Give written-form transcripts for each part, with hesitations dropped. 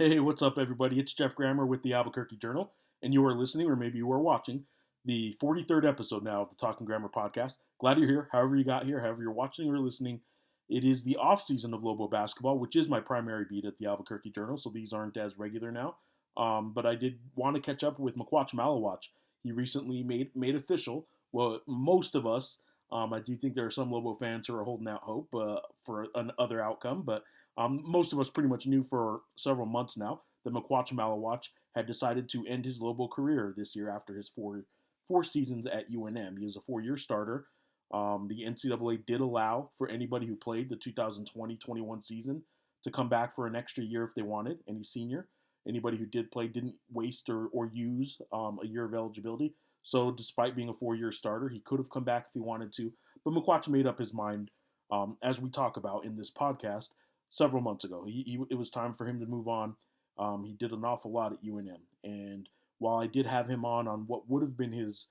Hey, what's up, everybody? It's Jeff Grammer with the Albuquerque Journal, and you are listening, or maybe you are watching, the 43rd episode now of the Talking Grammar podcast. Glad you're here, however you got here, however you're watching or listening. It is the off season of Lobo basketball, which is my primary beat at the Albuquerque Journal, so these aren't as regular now. But I did want to catch up with Makuach Maluach. He recently made official. Well, most of us, I do think there are some Lobo fans who are holding out hope for another outcome, but most of us pretty much knew for several months now that Makuach Maluach had decided to end his Lobo career this year after his four seasons at UNM. He was a 4-year starter. The NCAA did allow for anybody who played the 2020-21 season to come back for an extra year if they wanted, any senior. Anybody who did play didn't waste or use a year of eligibility. So despite being a 4-year starter, he could have come back if he wanted to. But Makuach made up his mind, as we talk about in this podcast, several months ago. It was time for him to move on. He did an awful lot at UNM, and while I did have him on what would have been his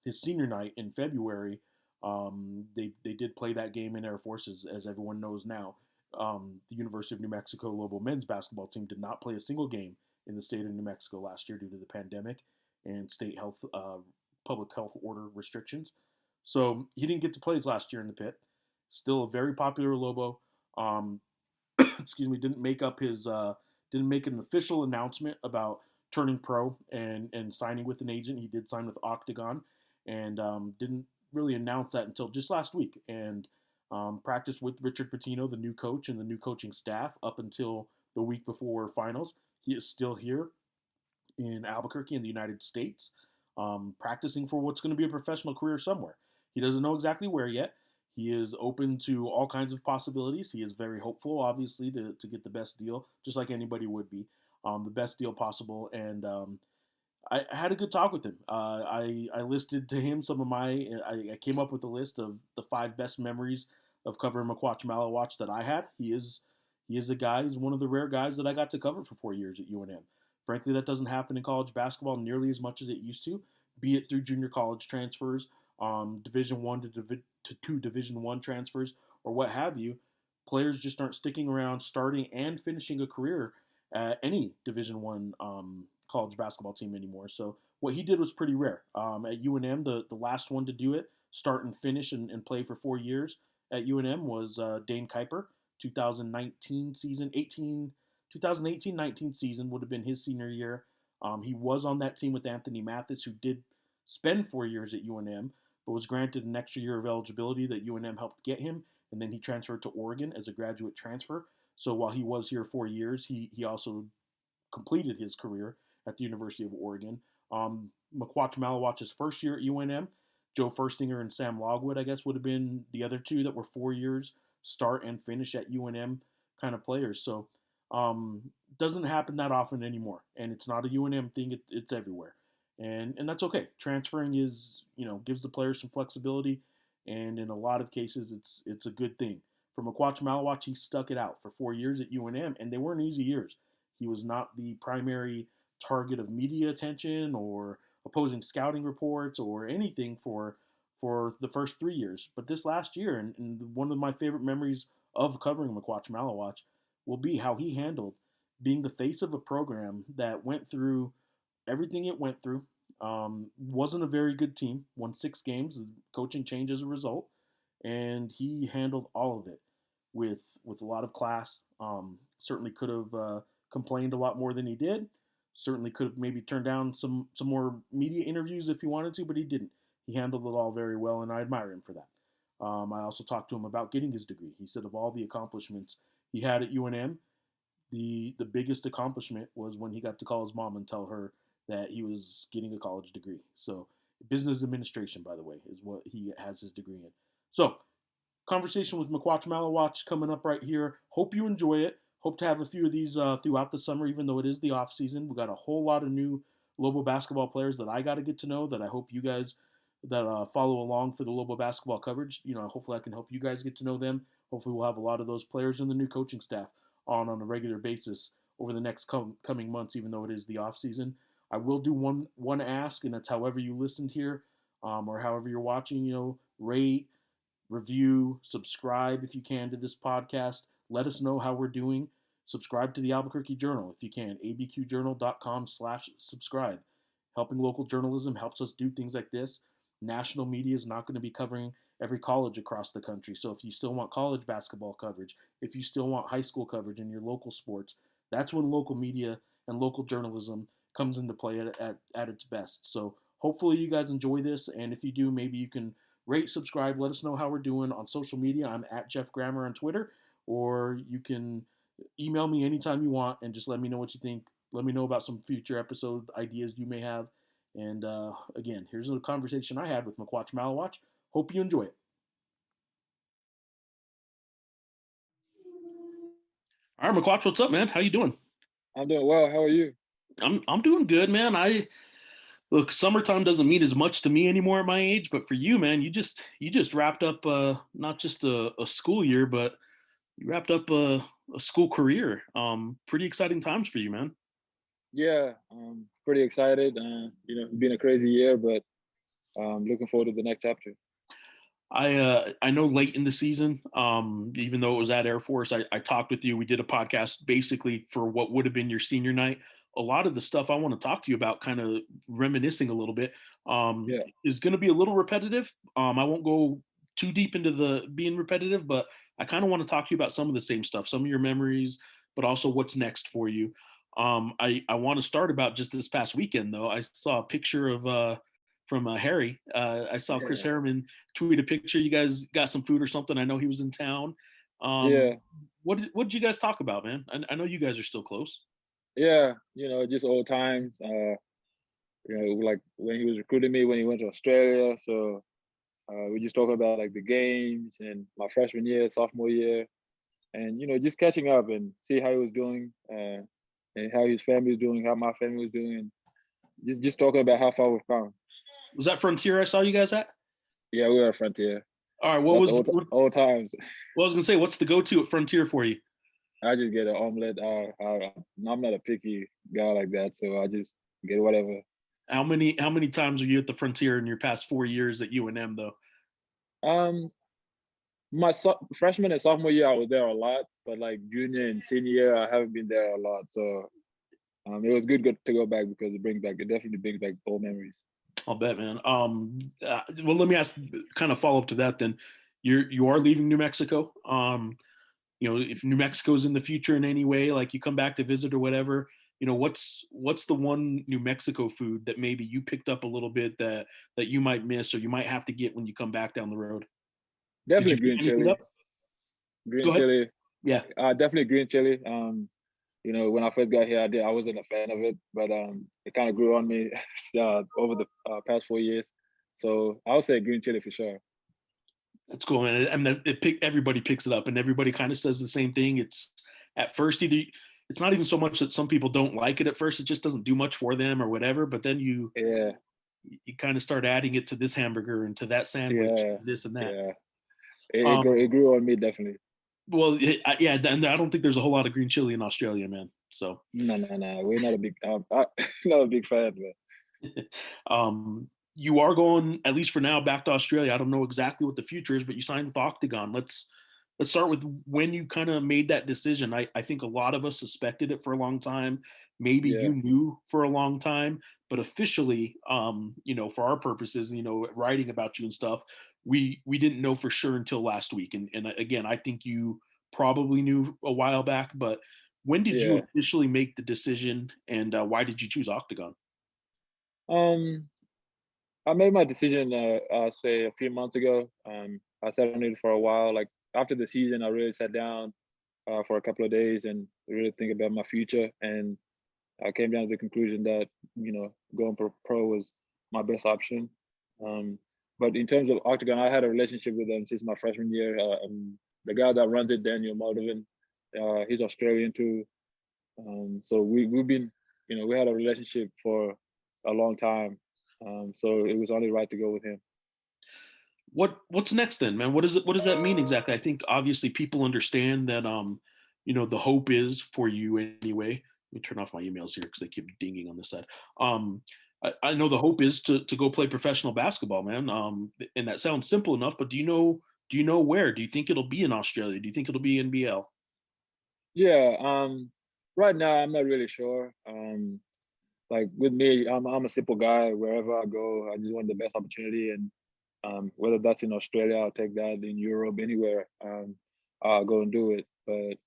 senior night in February, they did play that game in Air Force, as everyone knows now. The University of New Mexico Lobo men's basketball team did not play a single game in the state of New Mexico last year due to the pandemic and state health, public health order restrictions. So he didn't get to play his last year in the pit. Still a very popular Lobo. Excuse me, didn't make an official announcement about turning pro and signing with an agent. He did sign with Octagon, and didn't really announce that until just last week. And practiced with Richard Pitino, the new coach, and the new coaching staff up until the week before finals. He is still here in Albuquerque in the United States, practicing for what's going to be a professional career somewhere. He doesn't know exactly where yet. He is open to all kinds of possibilities. He is very hopeful, obviously, to get the best deal, just like anybody would be, the best deal possible. And I had a good talk with him. I listed to him some of I came up with a list of the 5 best memories of covering Makuach Maluach that I had. He is a guy. He's one of the rare guys that I got to cover for 4 years at UNM. Frankly, that doesn't happen in college basketball nearly as much as it used to, be it through junior college transfers, Division One to 2 Division One transfers, or what have you. Players just aren't sticking around, starting and finishing a career at any Division One college basketball team anymore. So what he did was pretty rare. At UNM, the last one to do it, start and finish and play for 4 years at UNM was Dane Kuiper. 2019 season, 2018-19 season would have been his senior year. He was on that team with Anthony Mathis, who did spend 4 years at UNM, but was granted an extra year of eligibility that UNM helped get him, and then he transferred to Oregon as a graduate transfer. So while he was here 4 years, he also completed his career at the University of Oregon. Makuach Maluach's first year at UNM, Joe Furstinger and Sam Logwood, I guess, would have been the other 2 that were 4 years, start and finish at UNM kind of players. So doesn't happen that often anymore, and it's not a UNM thing. It's everywhere, and that's okay. Transferring is, gives the players some flexibility, and in a lot of cases, it's a good thing. For Makuach Maluach, he stuck it out for 4 years at UNM, and they weren't easy years. He was not the primary target of media attention or opposing scouting reports or anything for the first 3 years. But this last year, and one of my favorite memories of covering Makuach Maluach will be how he handled being the face of a program that went through everything it went through. Wasn't a very good team. Won 6 games. Coaching change as a result, and he handled all of it with a lot of class. Certainly could have complained a lot more than he did. Certainly could have maybe turned down some more media interviews if he wanted to, but he didn't. He handled it all very well, and I admire him for that. I also talked to him about getting his degree. He said of all the accomplishments he had at UNM, the biggest accomplishment was when he got to call his mom and tell her that he was getting a college degree. So business administration, by the way, is what he has his degree in. So conversation with Makuach Maluach coming up right here. Hope you enjoy it. Hope to have a few of these throughout the summer, even though it is the off season. We got a whole lot of new Lobo basketball players that I got to get to know, that I hope you guys that follow along for the Lobo basketball coverage, hopefully I can help you guys get to know them. Hopefully we'll have a lot of those players and the new coaching staff on a regular basis over the next coming months, even though it is the off season. I will do one ask, and that's however you listened here, or however you're watching. Rate, review, subscribe if you can to this podcast. Let us know how we're doing. Subscribe to the Albuquerque Journal if you can. abqjournal.com/subscribe. Helping local journalism helps us do things like this. National media is not going to be covering every college across the country. So if you still want college basketball coverage, if you still want high school coverage in your local sports, that's when local media and local journalism comes into play at its best. So hopefully you guys enjoy this. And if you do, maybe you can rate, subscribe, let us know how we're doing on social media. I'm at Jeff Grammer on Twitter, or you can email me anytime you want and just let me know what you think. Let me know about some future episode ideas you may have. And again, here's a conversation I had with Makuach Maluach. Hope you enjoy it. All right, Makuach, what's up, man? How you doing? I'm doing well. How are you? I'm doing good, man. Look, summertime doesn't mean as much to me anymore at my age, but for you, man, you just wrapped up not just a school year, but you wrapped up a school career. Pretty exciting times for you, man. Yeah, pretty excited. It's been a crazy year, but looking forward to the next chapter. I know late in the season, even though it was at Air Force, I talked with you. We did a podcast basically for what would have been your senior night. A lot of the stuff I want to talk to you about, kind of reminiscing a little bit, Yeah, is going to be a little repetitive. I won't go too deep into the being repetitive, but I kind of want to talk to you about some of the same stuff, some of your memories, but also what's next for you. I want to start about just this past weekend though. I saw a picture of from Harry. I saw Chris yeah, Harriman tweet a picture. You guys got some food or something. I know he was in town. Um, yeah, what did you guys talk about, man? I know you guys are still close. yeah. Just old times. Like when he was recruiting me when he went to Australia. So we just talk about like the games and my freshman year, sophomore year, and just catching up and see how he was doing, and how his family was doing, how my family was doing, and just talking about how far we've come. Was that Frontier I saw you guys at? Yeah, we were at Frontier. All right. That's old times. What I was gonna say? What's the go-to at Frontier for you? I just get an omelet. I'm not a picky guy like that, so I just get whatever. How many times are you at the Frontier in your past 4 years at UNM though? Um, my freshman and sophomore year, I was there a lot, but like junior and senior year, I haven't been there a lot. So it was good to go back because it definitely brings back old memories. I'll bet, man. Well, let me ask, kind of follow up to that. Then, you are leaving New Mexico. If New Mexico's in the future in any way, like you come back to visit or whatever, what's the one New Mexico food that maybe you picked up a little bit that you might miss or you might have to get when you come back down the road? Did you Definitely pick green anything up? chili. Green Go ahead. chili. Yeah. Definitely green chili. When I first got here, I wasn't a fan of it, but it kind of grew on me over the past 4 years. So I would say green chili for sure. That's cool, man. And everybody picks it up, and everybody kind of says the same thing. It's at first either it's not even so much that some people don't like it at first; it just doesn't do much for them or whatever. But then Yeah, you kind of start adding it to this hamburger and to that sandwich, yeah, this and that. yeah. It Um, grew on me definitely. well, yeah, and I don't think there's a whole lot of green chili in Australia, man. So, No, no, no. We're not a big. Not a big fan, man. you are going, at least for now, back to Australia. I don't know exactly what the future is, but you signed with Octagon. Let's start with when you kind of made that decision. I think a lot of us suspected it for a long time. Maybe Yeah, you knew for a long time, but officially, for our purposes, writing about you and stuff, we didn't know for sure until last week. And again, I think you probably knew a while back, but when did you yeah. officially make the decision, and why did you choose Octagon? Um, I made my decision. Say a few months ago. I sat on it for a while. Like after the season, I really sat down for a couple of days and really think about my future. And I came down to the conclusion that going pro was my best option. Um, but in terms of Octagon, I had a relationship with them since my freshman year. The guy that runs it, Daniel Moldovan, he's Australian too. So we've been, we had a relationship for a long time. So it was only right to go with him. What's next then, man? What does that mean exactly? I think obviously people understand that the hope is for you anyway. Let me turn off my emails here because they keep dinging on this side. I know the hope is to go play professional basketball, man. And that sounds simple enough, but do you know where? Do you think it'll be in Australia? Do you think it'll be NBL? Yeah. Right now I'm not really sure. Like with me, I'm a simple guy. Wherever I go, I just want the best opportunity, and whether that's in Australia, I'll take that. In Europe, anywhere, I'll go and do it. But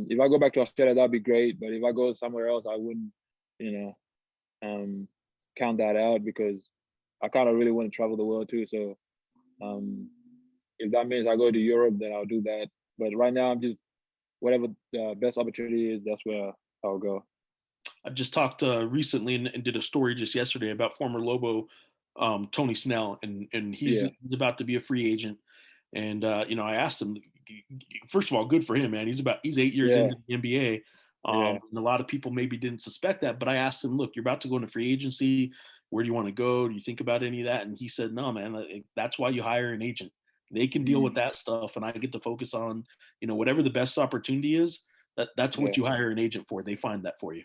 if I go back to Australia, that'd be great. But if I go somewhere else, I wouldn't, you know, um, count that out because I kind of really want to travel the world too. So um, if that means I go to Europe, then I'll do that. But right now, I'm just whatever the best opportunity is, that's where I'll go. I just talked recently and did a story just yesterday about former Lobo Tony Snell, and Yeah, he's about to be a free agent. And I asked him, first of all, good for him, man. He's 8 years yeah, into the NBA, yeah, and a lot of people maybe didn't suspect that. But I asked him, look, you're about to go into free agency. Where do you want to go? Do you think about any of that? And he said, no, man. That's why you hire an agent. They can deal with mm, that stuff, and I get to focus on whatever the best opportunity is. That's what yeah. you hire an agent for. They find that for you.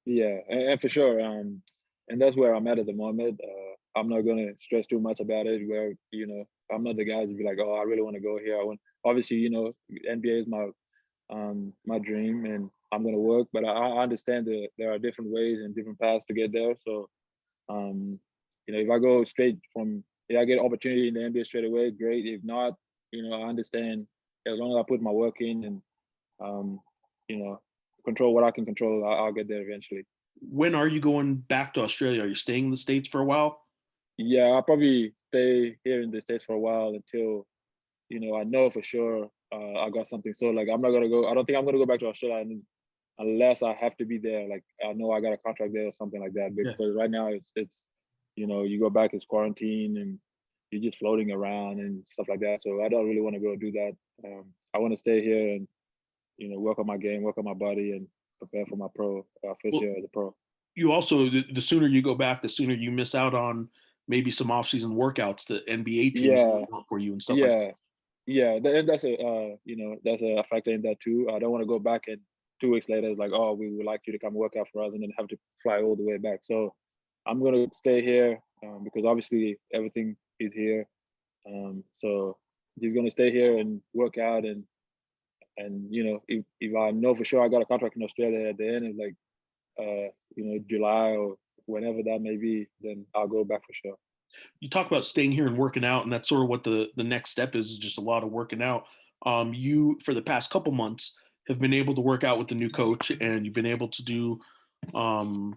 Yeah, and for sure. And that's where I'm at the moment. I'm not gonna stress too much about it. Where I'm not the guy to be like, oh, I really want to go here. I want obviously, NBA is my dream, and I'm gonna work. But I understand that there are different ways and different paths to get there. So, um, if I go straight from, if I get opportunity in the NBA straight away, great. If not, I understand as long as I put my work in and um, you know, control what I can control, I'll get there eventually. When are you going back to Australia? Are you staying in the States for a while? Yeah, I'll probably stay here in the States for a while until, I know for sure I got something. So like I'm not gonna go, I don't think I'm gonna go back to Australia unless I have to be there. Like I know I got a contract there or something like that. Yeah. Because right now it's you go back, it's quarantine and you're just floating around and stuff like that. So I don't really want to go do that. I want to stay here and work on my game, work on my body, and prepare for my first Well, year as a pro. you also the sooner you go back, the sooner you miss out on maybe some off-season workouts that NBA teams Yeah, want for you and stuff like that. yeah, yeah. And that's a that's a factor in that too. I don't want to go back and 2 weeks later it's like, oh, we would like you to come work out for us, and then have to fly all the way back. So I'm gonna stay here because obviously everything is here. So he's gonna stay here and work out and if I know for sure I got a contract in Australia at the end of like July or whenever that may be, then I'll go back for sure. You talk about staying here and working out, and that's sort of what the next step is just a lot of working out. You for the past couple months have been able to work out with the new coach, and you've been able to do um,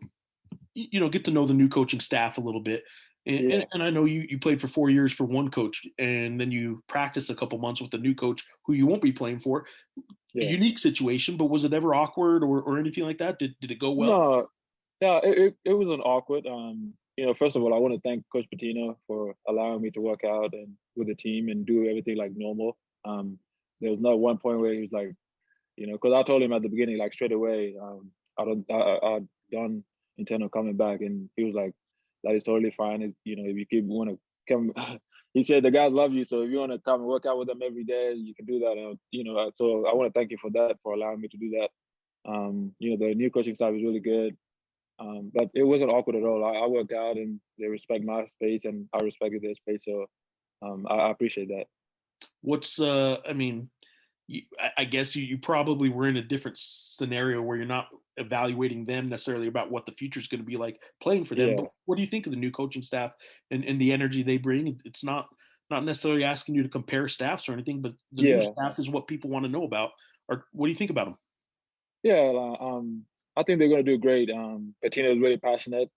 get to know the new coaching staff a little bit. And, and, Yeah, and I know you played for 4 years for one coach, and then you practiced a couple months with the new coach who you won't be playing for. A yeah. unique situation, but was it ever awkward or anything like that? Did it go well? No, yeah, it wasn't awkward. First of all, I want to thank Coach Pitino for allowing me to work out and with the team and do everything like normal. There was not one point where he was like, because I told him at the beginning, like straight away, I don't intend on coming back, and he was like, that is totally fine. If you keep want to come, he said the guys love you, so if you want to come and work out with them every day, you can do that. And so I want to thank you for that, for allowing me to do that. The new coaching staff is really good. But it wasn't awkward at all. I work out and they respect my space and I respected their space. So I appreciate that. What's I mean, I guess you probably were in a different scenario where you're not evaluating them necessarily about what the future is going to be like playing for them. But Yeah, what do you think of the new coaching staff and the energy they bring? It's not necessarily asking you to compare staffs or anything, but the new yeah, staff is what people want to know about. Or what do you think about them? yeah. I think they're gonna do great. Patino is really passionate.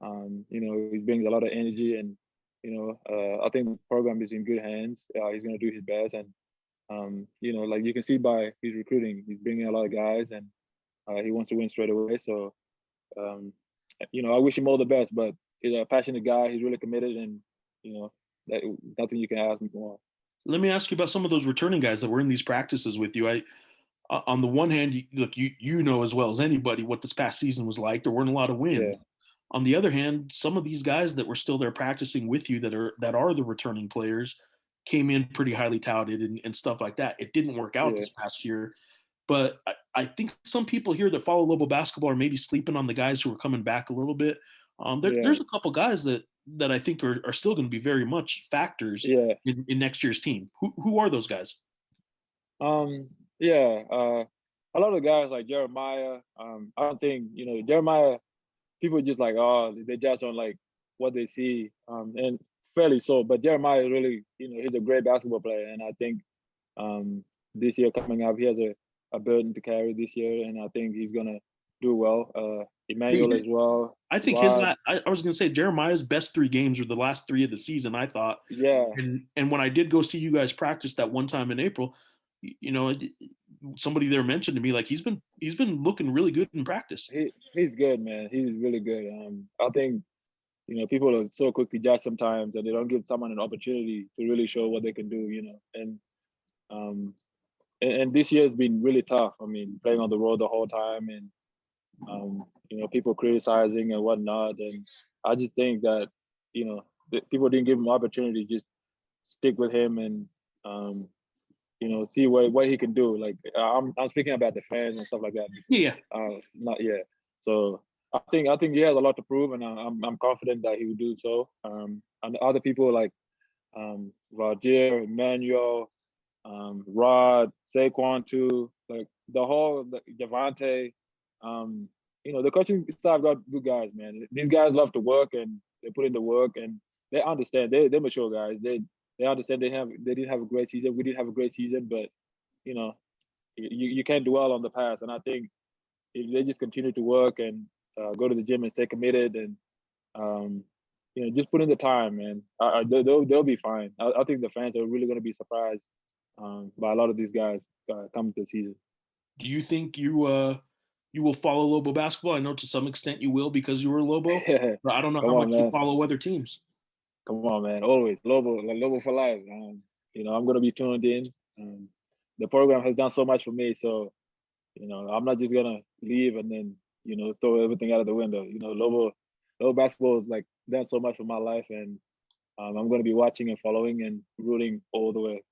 He brings a lot of energy, and I think the program is in good hands. He's gonna do his best, and like you can see by his recruiting, he's bringing a lot of guys, and he wants to win straight away. So um, I wish him all the best. But he's a passionate guy. He's really committed, and you know, that nothing you can ask me more. Let me ask you about some of those returning guys that were in these practices with you. On the one hand, look, you know as well as anybody what this past season was like. There weren't a lot of Yeah, wins. On the other hand, some of these guys that were still there practicing with you that are the returning players came in pretty highly touted and stuff like that. It didn't work out yeah, this past year, but I think some people here that follow Lobo basketball are maybe sleeping on the guys who are coming back a little bit. yeah, There's a couple guys that I think are still going to be very much factors yeah. in next year's team. Who are those guys? Um, yeah. a lot of guys like Jeremiah. I don't think Jeremiah. People just like they judge on like what they see, and fairly so. But Jeremiah really, he's a great basketball player, and I think this year coming up, he has a burden to carry this year, and I think he's gonna do well. Emmanuel as well. I think Rod, I was going to say Jeremiah's best 3 games were the last 3 of the season, I thought. yeah, And when I did go see you guys practice that one time in April, you know, somebody there mentioned to me like he's been looking really good in practice. he's good, man. He's really good. I think people are so quick to judge sometimes, and they don't give someone an opportunity to really show what they can do. Um, and this year has been really tough. I mean, playing on the road the whole time, and people criticizing and whatnot. And I just think that people didn't give him opportunity. Just stick with him and see what he can do. Like I'm speaking about the fans and stuff like that. Yeah. Not yet. So I think he has a lot to prove, and I'm confident that he will do so. And other people like Valdir, Emmanuel, Rod, Saquon too, like the whole Javante. The coaching staff got good guys, man. These guys love to work and they put in the work and they understand. They're mature guys. They understand they didn't have a great season. We didn't have a great season, but you know, you can't dwell on the past. And I think if they just continue to work and go to the gym and stay committed and just put in the time, man, they'll be fine. I think the fans are really going to be surprised by a lot of these guys coming to the season. Do you think you will follow Lobo basketball? I know to some extent you will because you were Lobo, but I don't know Come how on, much you man. follow other teams. Come on, man. Always Lobo, like Lobo for life. I'm gonna be tuned in. The program has done so much for me, so I'm not just gonna leave and then throw everything out of the window. Lobo basketball is like done so much for my life, and I'm gonna be watching and following and rooting all the way.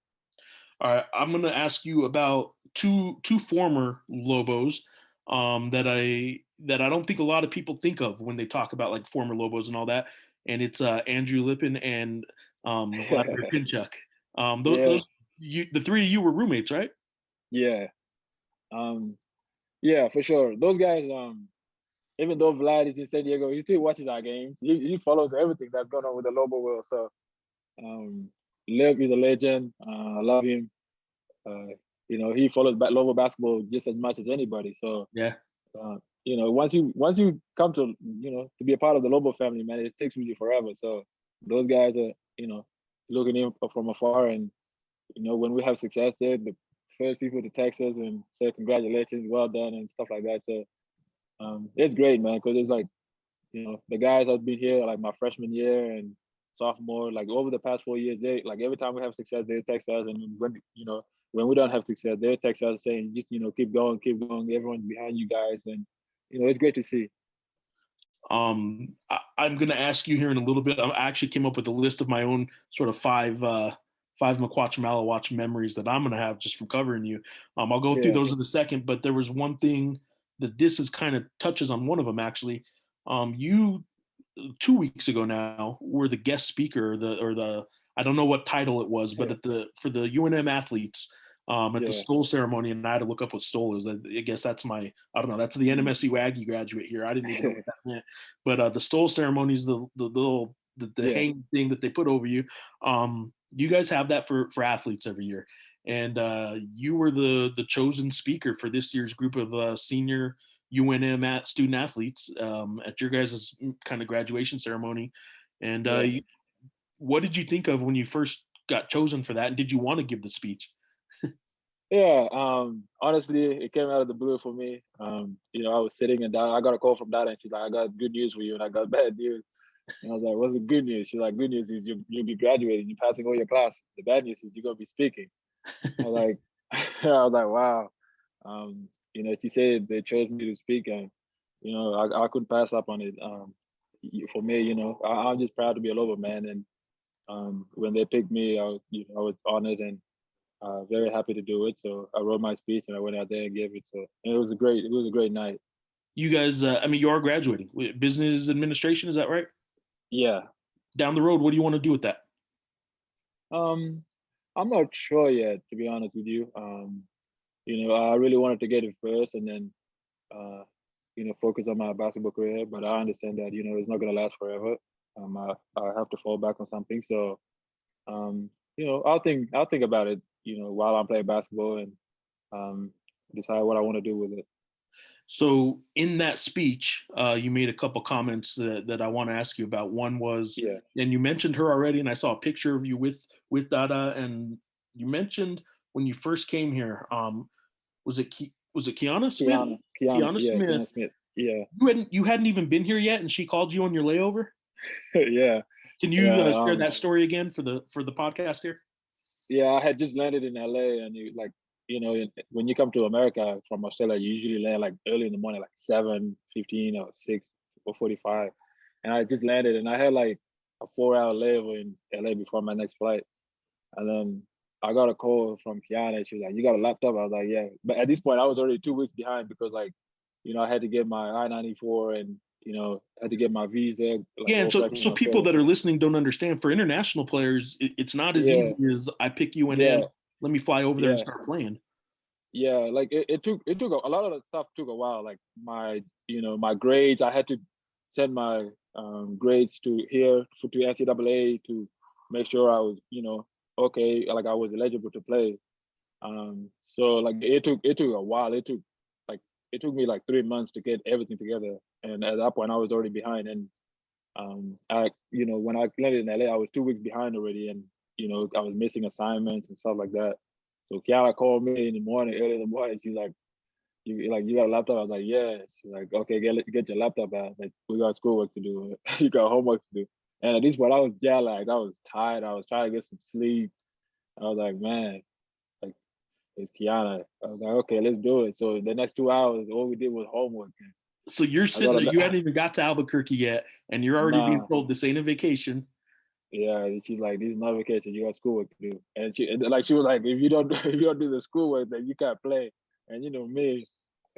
All right, I'm going to ask you about two former Lobos that I don't think a lot of people think of when they talk about like former Lobos and all that. And it's Andrew Lippin and Vladimir Pinchuk. Yeah, The 3 of you were roommates, right? yeah, um, yeah, for sure. Those guys, even though Vlad is in San Diego, he still watches our games. He follows everything that's going on with the Lobo world. So, um, Lip is a legend. I love him. Uh, he follows Lobo basketball just as much as anybody. So, Yeah. once you come to to be a part of the Lobo family, man, it sticks with you forever. So those guys are looking in from afar, and when we have success, they're the first people to text us and say congratulations, well done, and stuff like that. So it's great, man, because it's like the guys have been here like my freshman year and sophomore, like over the past 4 years, they like every time we have success, they text us, and when we don't have success, they text us saying just keep going, everyone's behind you guys, and it's great to see. I'm going to ask you here in a little bit. I actually came up with a list of my own sort of five Makuach Maluach memories that I'm going to have just from covering you. I'll go through Yeah, those in a second, but there was one thing that this is kind of touches on one of them actually. You 2 weeks ago now were the guest speaker, the I don't know what title it was, but for the UNM athletes at the yeah. Stoll ceremony, and I had to look up what Stoll is. I guess that's I don't know, that's the NMSU Aggie graduate here. I didn't even know what that meant. But the Stoll ceremony is the little the Yeah, hang thing that they put over you. You guys have that for athletes every year, and you were the chosen speaker for this year's group of senior UNM student athletes at your guys' kind of graduation ceremony. And yeah. what did you think of when you first got chosen for that? And did you want to give the speech? Yeah, honestly, it came out of the blue for me. I was sitting and I got a call from Dada, and she's like, "I got good news for you," and I got bad news. And I was like, "What's the good news?" She's like, "Good news is you'll be graduating, you're passing all your class. The bad news is you're gonna be speaking." I was like, I was like, "Wow." She said they chose me to speak, and I couldn't pass up on it. For me, I'm just proud to be a Lobo man, and when they picked me, I was honored and very happy to do it. So I wrote my speech and I went out there and gave it. So and it was a great night. You guys, I mean, you are graduating business administration, is that right? Yeah. Down the road, what do you want to do with that? I'm not sure yet, to be honest with you. I really wanted to get it first and then, focus on my basketball career. But I understand that, it's not going to last forever. I have to fall back on something. So, I'll think about it, while I'm playing basketball and um, decide what I want to do with it. So in that speech, you made a couple comments that I want to ask you about. One was, Yeah, and you mentioned her already, and I saw a picture of you with Dada, and you mentioned when you first came here, was it Kiana Smith? Kiana, Kiana yeah, Smith. Kiana Smith, yeah, You hadn't even been here yet, and she called you on your layover. yeah, Can you yeah. share that story again for the podcast here? Yeah, I had just landed in LA, and when you come to America from Australia, you usually land like early in the morning, like 7:15 or 6:45, and I just landed, and I had like a 4-hour layover in LA before my next flight, and then I got a call from Kiana. She was like, "You got a laptop?" I was like, "Yeah," but at this point, I was already 2 weeks behind because I had to get my I-94 and had to get my visa like Yeah, and all so correct in people Australia. that are listening don't understand. For international players, it's not as Yeah, easy as I pick UNM. yeah, Let me fly over there and yeah. start playing. Yeah, like it took a lot of the stuff took a while. Like my grades, I had to send my grades to here to NCAA to make sure I was okay, like I was eligible to play. So like it took a while. It took me like 3 months to get everything together, and at that point I was already behind. And I when I landed in LA, I was 2 weeks behind already, and I was missing assignments and stuff like that. So Kiara called me in the morning, early in the morning. She's like, "You got a laptop?" I was like, "Yeah." She's like, "Okay, get your laptop out. Like, we got schoolwork to do. You got homework to do." And at this point, I was jet lagged. I was tired. I was trying to get some sleep. I was like, "Man, like it's Kiana." I was like, "Okay, let's do it." So the next 2 hours, all we did was homework. So you're I sitting got there, you a hadn't even got to Albuquerque yet, and you're already being nah. told this ain't a vacation. Yeah, and she's like, "This is not vacation. You got schoolwork to do." And she was like, "If you don't do if you don't do the schoolwork, then you can't play." And me,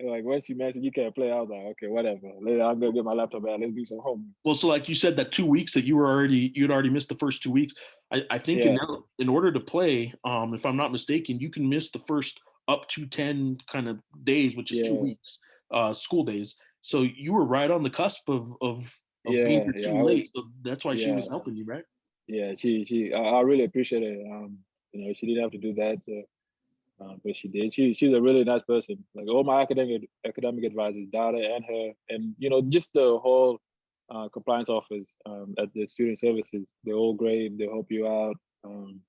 like when she mentioned you can't play, I was like, "Okay, whatever. I'm gonna get my laptop out. Let's do some homework." Well, so like you said, that 2 weeks that you'd already missed the first 2 weeks. I think Yeah, in order to play, if I'm not mistaken, you can miss the first up to 10 kind of days, which is two yeah, weeks, school days. So you were right on the cusp of being yeah, here yeah. too I was, late. So that's why she yeah, was helping you, right? yeah. I really appreciate it. She didn't have to do that, but she did. She's a really nice person. Like all my academic advisors, Dada and her, and just the whole compliance office at the student services. They're all great. They help you out. And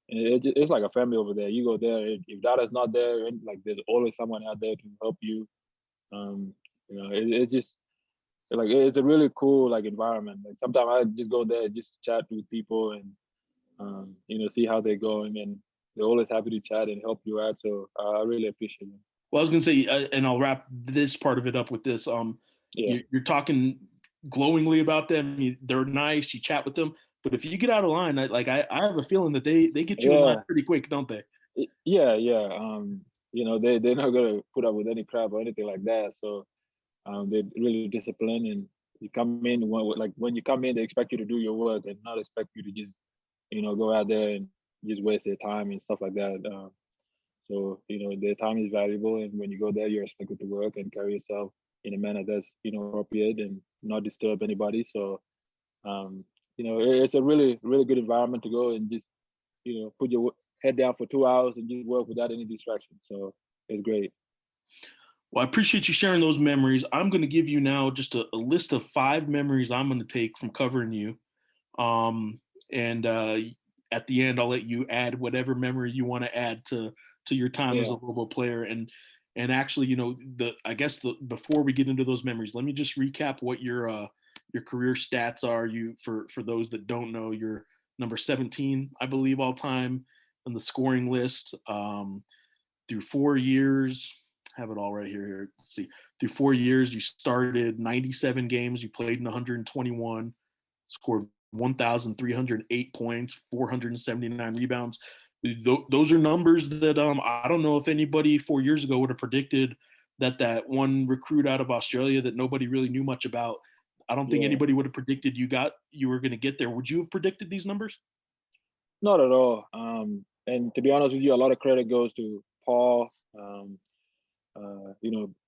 it's like a family over there. You go there, if Dada's not there, and like there's always someone out there to help you. It's just like it's a really cool like environment. Like sometimes I just go there just to chat with people and see how they're going, and they're always happy to chat and help you out. So I really appreciate it. Well, I was gonna say, and I'll wrap this part of it up with this. Yeah, You're talking glowingly about them. They're nice. You chat with them, but if you get out of line, I have a feeling that they get you in line yeah, pretty quick, don't they? yeah, yeah. They're not gonna put up with any crap or anything like that. So they're really disciplined, and you come in when you come in, they expect you to do your work and not expect you to just go out there and just waste their time and stuff like that. So their time is valuable, and when you go there, you're expected to work and carry yourself in a manner that's appropriate and not disturb anybody. So um, it's a really really good environment to go and just put your head down for 2 hours and just work without any distraction. So it's great. Well, I appreciate you sharing those memories. I'm going to give you now just a list of 5 memories I'm going to take from covering you. And at the end, I'll let you add whatever memory you want to add to your time as a Yeah, Lobo player. And actually, before we get into those memories, let me just recap what your career stats are. You for those that don't know, you're number 17, I believe, all time on the scoring list. Through 4 years, have it all right here. Let's see. Through 4 years, you started 97 games. You played in 121, scored 1,308 points, 479 rebounds. Those are numbers that I don't know if anybody 4 years ago would have predicted that one recruit out of Australia that nobody really knew much about. I don't think yeah. anybody would have predicted you were going to get there. Would you have predicted these numbers? Not at all. And to be honest with you, a lot of credit goes to Paul,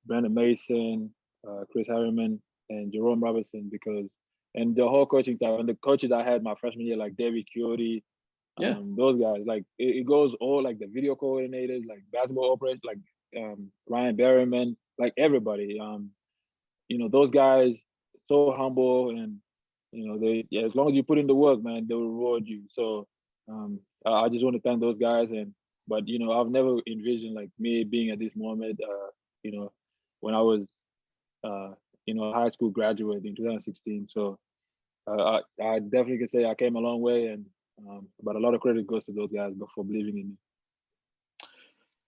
Brandon Mason, Chris Harriman, and Jerome Robertson, and the whole coaching staff and the coaches I had my freshman year, like David Coyote, those guys, like it goes all like the video coordinators, like basketball operators, like Ryan Berryman, like everybody. Those guys so humble, and as long as you put in the work, man, they'll reward you. So I just want to thank those guys, but I've never envisioned like me being at this moment. When I was high school graduate in 2016. So I definitely can say I came a long way, but a lot of credit goes to those guys for believing in me.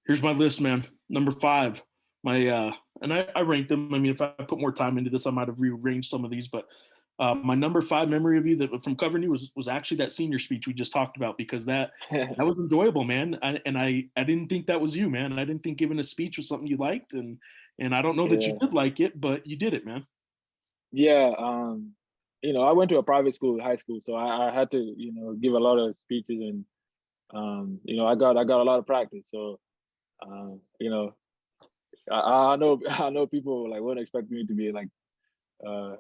Here's my list, man. Number 5, and I ranked them. I mean, if I put more time into this, I might have rearranged some of these, but my number 5 memory of you that from covering you was actually that senior speech we just talked about, because that was enjoyable, man. I didn't think that was you, man. I didn't think giving a speech was something you liked, and I don't know that you did like it, but you did it, man. Yeah, I went to a private school, high school, so I had to, give a lot of speeches, and I got a lot of practice. So, I know people like wouldn't expect me to be like, a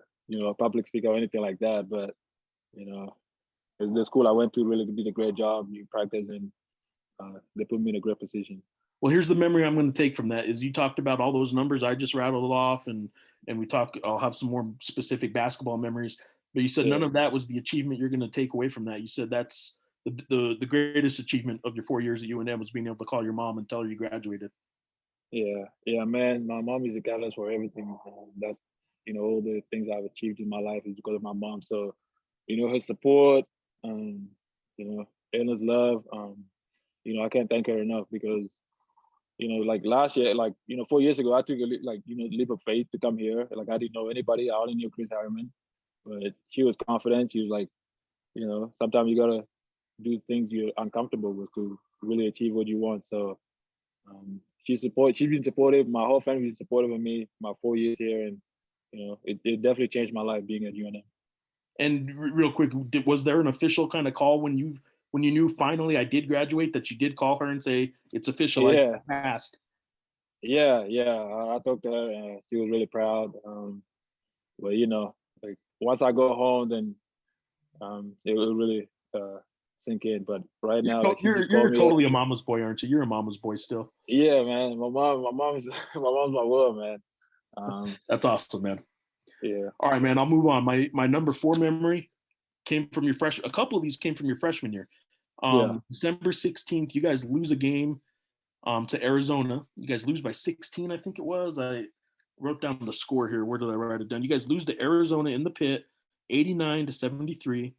public speaker or anything like that, but the school I went to really did a great job. You practice, and they put me in a great position. Well, here's the memory I'm going to take from that is you talked about all those numbers I just rattled off, and I'll have some more specific basketball memories, but you said none of that was the achievement you're going to take away from that. You said that's the greatest achievement of your 4 years at UNM was being able to call your mom and tell her you graduated. Yeah, man. My mom is a catalyst for everything. That's all the things I've achieved in my life is because of my mom. So, her support, endless love. I can't thank her enough because, like last year, 4 years ago, I took a leap of faith to come here. Like I didn't know anybody. I only knew Chris Harriman, but she was confident. She was like, sometimes you gotta do things you're uncomfortable with to really achieve what you want. So she's been supportive. My whole family's been supportive of me my 4 years here, and it definitely changed my life being at UNM. And real quick, was there an official kind of call when you knew finally I did graduate that you did call her and say it's official? Yeah, I passed. Yeah. I talked to her, and she was really proud. But like once I go home, then it will really sink in. But right now, like she just called me. Totally a mama's boy, aren't you? You're a mama's boy still. Yeah, man. My mom's my world, man. That's awesome, man. Yeah. All right, man. I'll move on. My number 4 memory came from your freshman. A couple of these came from your freshman year. December 16th, you guys lose a game to Arizona. You guys lose by 16, I think it was. I wrote down the score here. Where did I write it down? You guys lose to Arizona in the pit, 89-73.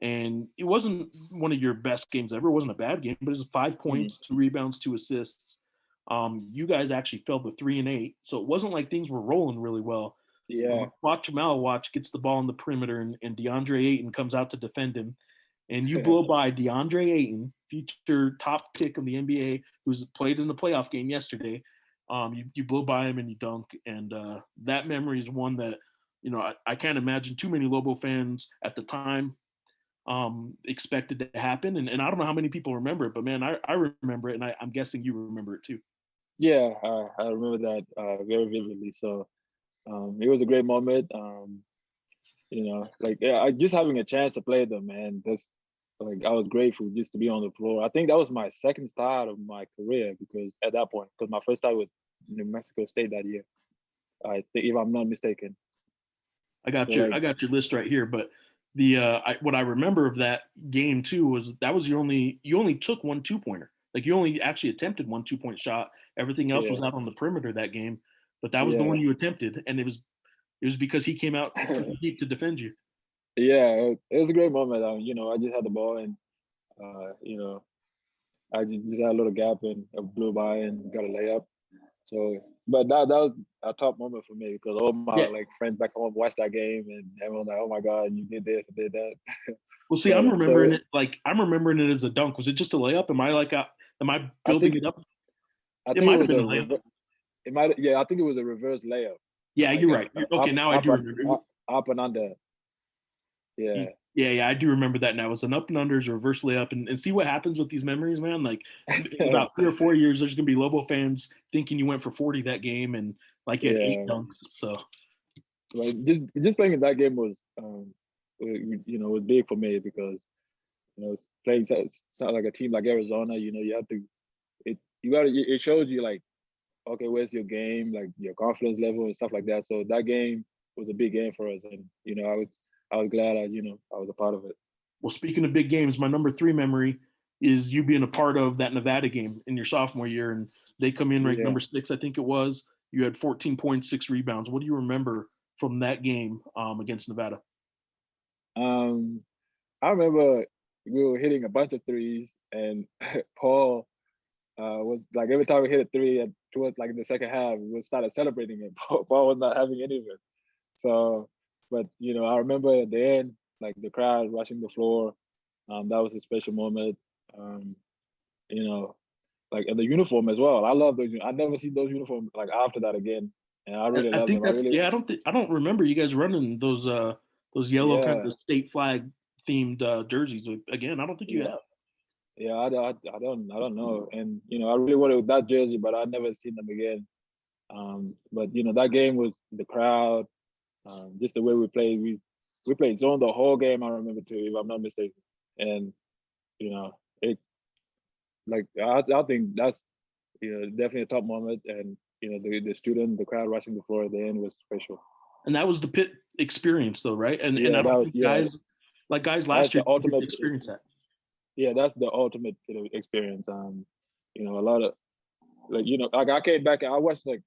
And it wasn't one of your best games ever. It wasn't a bad game, but it was 5 points, 2 rebounds, 2 assists. You guys actually fell to 3-8, so it wasn't like things were rolling really well. Yeah. Makuach Maluach gets the ball in the perimeter, and DeAndre Ayton comes out to defend him. And you blow by DeAndre Ayton, future top pick of the NBA, who's played in the playoff game yesterday. You blow by him and you dunk. And that memory is one that, I can't imagine too many Lobo fans at the time expected to happen. And I don't know how many people remember it, but man, I remember it, and I'm guessing you remember it too. Yeah, I remember that very vividly. So it was a great moment. Just having a chance to play them, man. That's I was grateful just to be on the floor. I think that was my second start of my career because at that point, because my first start was New Mexico State that year. I think, if I'm not mistaken. I got your list right here, but what I remember of that game too was that was you only took 1 2-pointer. Like you only actually attempted 1 2-point shot. Everything else was out on the perimeter that game, but that was the one you attempted, and it was because he came out pretty deep to defend you. Yeah, it was a great moment. I just had the ball, and I just had a little gap and I blew by and got a layup. So, but that was a top moment for me because all my friends back home watched that game, and everyone was like, "Oh my God, you did this, you did that." Well, see, I'm remembering it as a dunk. Was it just a layup? Am I building it up? It might have been a layup. I think it was a reverse layup. Yeah, you're right. Okay, now I do remember. Up and under. Yeah. Yeah, I do remember that now. It was an up and unders, reverse layup, and see what happens with these memories, man. Like in about 3 or 4 years, there's gonna be Lobo fans thinking you went for 40 that game and like you had eight Yeah, dunks. So like just playing in that game was was big for me because playing sound like a team like Arizona, you have to it shows you like, okay, where's your game, like your confidence level and stuff like that. So that game was a big game for us, and I was glad I was a part of it. well, speaking of big games, my number three memory is you being a part of that Nevada game in your sophomore year, and they come in ranked Yeah. number six, I think it was. You had 14.6 rebounds. What do you remember from that game against Nevada? Um, I remember we were hitting a bunch of threes, and Paul was like every time we hit a three towards like the second half, we started celebrating it. Paul was not having any of it. So, but I remember at the end, like the crowd rushing the floor. That was a special moment. Um, you know, like and the uniform as well. I love those. I never see those uniforms like after that again, and I really I love think them. I that's really, yeah. I don't remember you guys running those yellow kind yeah, of state flag themed jerseys. Again, I don't think you yeah, have. yeah. I don't know, and I really wanted that jersey, but I never seen them again. But that game was the crowd, just the way we played. We played zone the whole game. I remember too, if I'm not mistaken, and it like I think that's definitely a top moment, and the crowd rushing the floor at the end was special. And that was the pit experience, though, right? And Yeah, I that don't was think guys that's last the year didn't get to ultimate. experience that. Yeah, that's the ultimate experience. A lot of like I came back and I watched like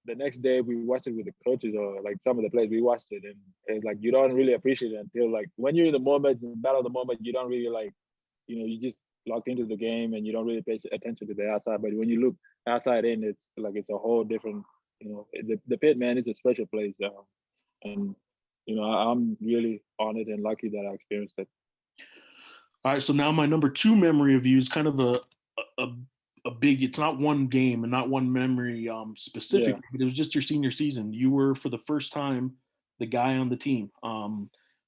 the next day we watched it with the coaches or like some of the players we watched it, and it's like you don't really appreciate it until like when you're in the moment, in the battle of the moment, you don't really like you just locked into the game and you don't really pay attention to the outside. But when you look outside in, it's like it's a whole different. The pit, man, is a special place, and I'm really honored and lucky that I experienced it. All right, so now my number two memory of you is kind of a a big. It's not one game and not one memory Yeah, specifically, but it was just your senior season. You were for the first time the guy on the team.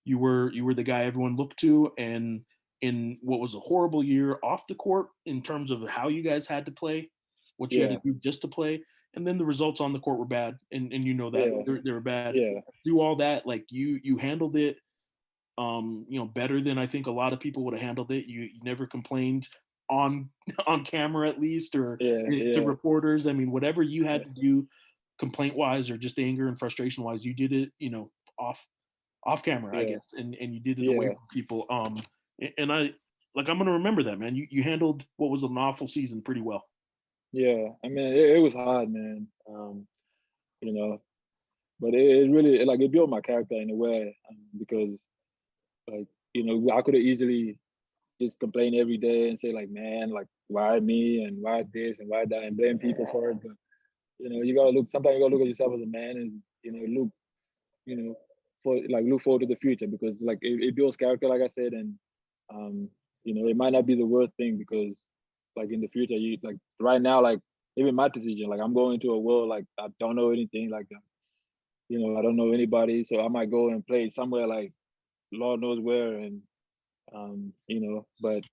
You were the guy everyone looked to, and in what was a horrible year off the court in terms of how you guys had to play, what you had to yeah, do just to play, and then the results on the court were bad, and you know that yeah, they were bad. yeah, Do all that, like you handled it better than I think a lot of people would have handled it. You never complained on on camera at least or yeah, to yeah, reporters. I mean, whatever you yeah, had to do complaint wise or just anger and frustration wise, you did it, off camera, I yeah, guess. And you did it away yeah. from people. And I'm gonna remember that, man. You handled what was an awful season pretty well. Yeah, I mean, it was hard, man. You know, but it really like it built my character in a way because like I could have easily just complain every day and say like, man, like why me and why this and why that and blame people for it. But you gotta look. Sometimes you gotta look at yourself as a man and look, you know, look forward to the future because like it builds character, like I said, and um, it might not be the worst thing because like in the future, you like right now, like even my decision, like I'm going to a world like I don't know anything, like I don't know anybody, so I might go and play somewhere like Lord knows where, and but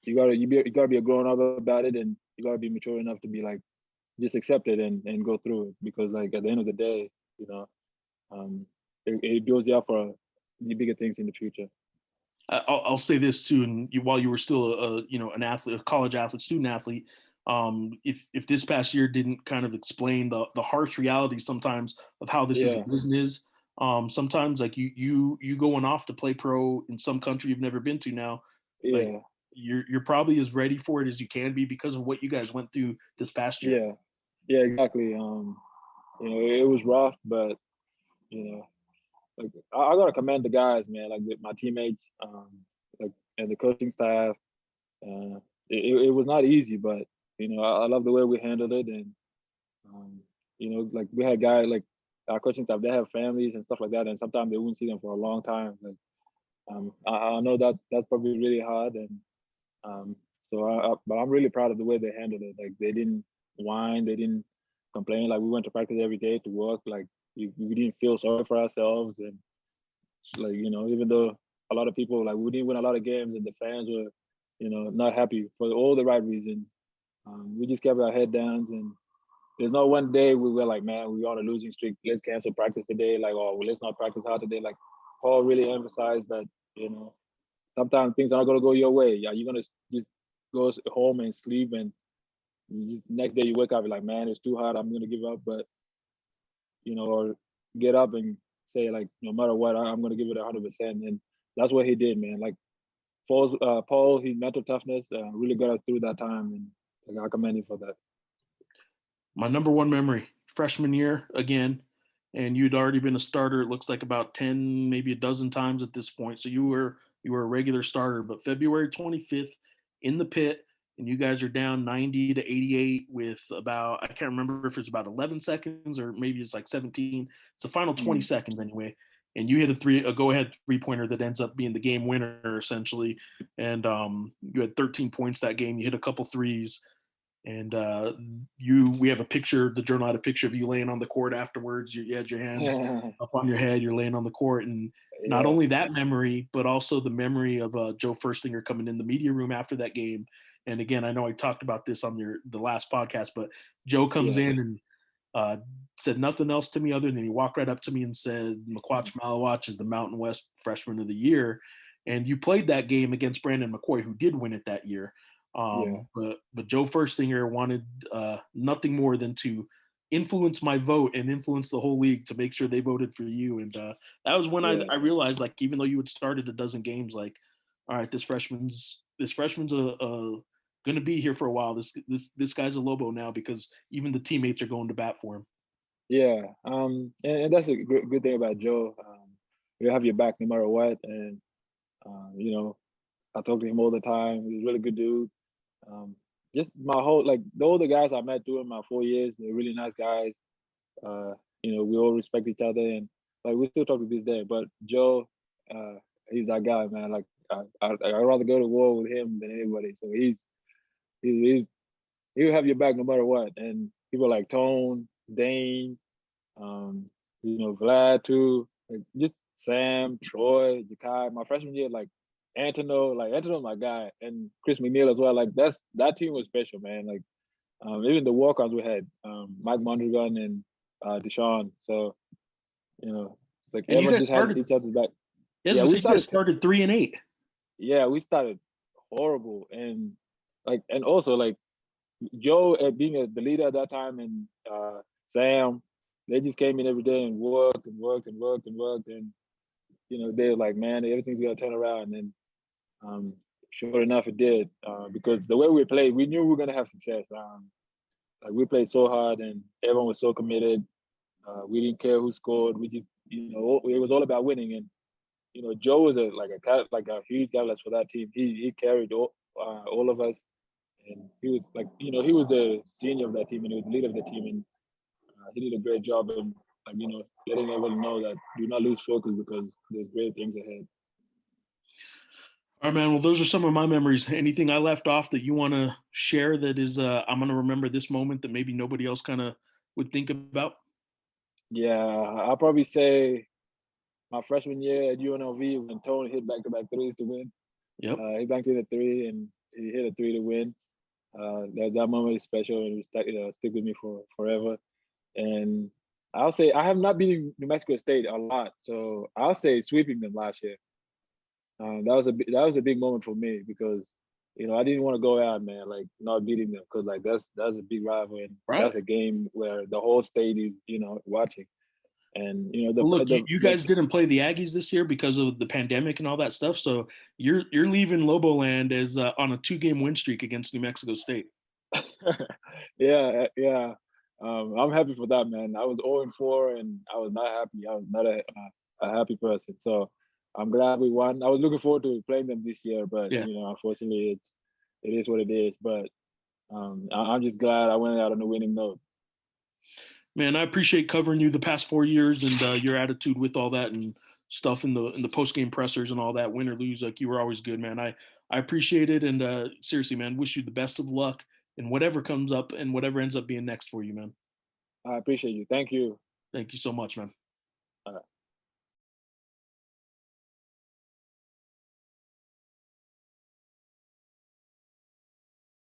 you gotta be a grown up about it, and you gotta be mature enough to be like just accept it and go through it because like at the end of the day, you know, um, it builds you up for the bigger things in the future. I'll say this too, and while you were still an athlete, a college athlete, student athlete, if this past year didn't kind of explain the harsh reality sometimes of how this is a Yeah, business, sometimes like you going off to play pro in some country you've never been to now, like yeah, you're probably as ready for it as you can be because of what you guys went through this past year. yeah, yeah, exactly. It was rough, but like I gotta commend the guys, man, like my teammates, like and the coaching staff. It was not easy, but I love the way we handled it, and like we had guys like our coaching staff, they have families and stuff like that, and sometimes they wouldn't see them for a long time. Like, I know that that's probably really hard, and um, but I'm really proud of the way they handled it. Like they didn't whine, they didn't complain. Like we went to practice every day to work. Like we didn't feel sorry for ourselves, and like even though a lot of people, like we didn't win a lot of games, and the fans were, not happy for all the right reasons. We just kept our head down, and there's no one day we were like, man, we're on a losing streak. Let's cancel practice today. Like, oh, well, let's not practice hard today. Like, Paul really emphasized that, sometimes things are not going to go your way. Yeah, you're going to just go home and sleep, and next day you wake up, you're like, man, it's too hard. I'm going to give up. But, or get up and say, like, no matter what, I'm going to give it 100%. And that's what he did, man. Like, Paul, his mental toughness really got us through that time. And like, I commend him for that. My number one memory, freshman year again, and you'd already been a starter. It looks like about 10, maybe a dozen times at this point. So you were a regular starter. But February 25th in the pit, and you guys are down 90 to 88 with about, I can't remember if it's about 11 seconds or maybe it's like 17. It's the final 20 seconds anyway. And you hit a go-ahead three-pointer that ends up being the game winner essentially. And you had 13 points that game. You hit a couple threes. And we have a picture, the journal had a picture of you laying on the court afterwards. You had your hands up on your head, you're laying on the court. And not only that memory, but also the memory of Joe Furstinger coming in the media room after that game. And again, I know I talked about this on the last podcast, but Joe comes in and said nothing else to me other than he walked right up to me and said, Makuach Maluach is the Mountain West Freshman of the Year. And you played that game against Brandon McCoy, who did win it that year. But Joe Furstinger wanted nothing more than to influence my vote and influence the whole league to make sure they voted for you. And that was when I realized, like, even though you had started a dozen games, like, all right, this freshman's going to be here for a while. This guy's a Lobo now because even the teammates are going to bat for him. Yeah, and that's a good thing about Joe. He'll have your back no matter what, and I talk to him all the time. He's a really good dude. Just my whole, like, the older guys I met during my 4 years, they're really nice guys. We all respect each other, and like we still talk to this day. But Joe, he's that guy, man. Like I'd rather go to war with him than anybody. So he'll have your back no matter what. And people like Tone, Dane, Vlad too, like just Sam, Troy, Jakai. My freshman year, like Antono's my guy, and Chris McNeil as well. Like that team was special, man. Like even the walk-ons we had, Mike Mondragon and Deshaun. So like and everyone just had each other's back. Yeah, we started 3-8. Yeah, we started horrible, and also like Joe being the leader at that time, and Sam, they just came in every day and worked, and they're like, man, everything's gonna turn around, and sure enough, it did. Because the way we played, we knew we were gonna have success. Like we played so hard, and everyone was so committed. We didn't care who scored. We just, it was all about winning. And Joe was a huge catalyst for that team. He carried all of us, and he was like, he was the senior of that team, and he was the leader of the team, and he did a great job of letting everyone know that do not lose focus because there's great things ahead. All right, man. Well, those are some of my memories. Anything I left off that you want to share that is I'm going to remember this moment that maybe nobody else kind of would think about? Yeah, I'll probably say my freshman year at UNLV when Tony hit back-to-back threes to win. Yep. He banked in a three, and he hit a three to win. That moment is special, and it stick with me for forever. And I'll say I have not beaten New Mexico State a lot, so I'll say sweeping them last year. That was a big moment for me because I didn't want to go out, man, like not beating them because like that's a big rival, and that's a game where the whole state is watching. And you guys didn't play the Aggies this year because of the pandemic and all that stuff. So you're leaving Lobo land as on a 2-game win streak against New Mexico State. Yeah. I'm happy for that, man. I was 0-4, and I was not happy. I was not a happy person. So I'm glad we won. I was looking forward to playing them this year, but unfortunately, it is what it is. But I'm just glad I went out on a winning note. Man, I appreciate covering you the past 4 years and your attitude with all that and stuff in the post game pressers and all that. Win or lose, like you were always good, man. I appreciate it, and seriously, man, wish you the best of luck in whatever comes up and whatever ends up being next for you, man. I appreciate you. Thank you. Thank you so much, man.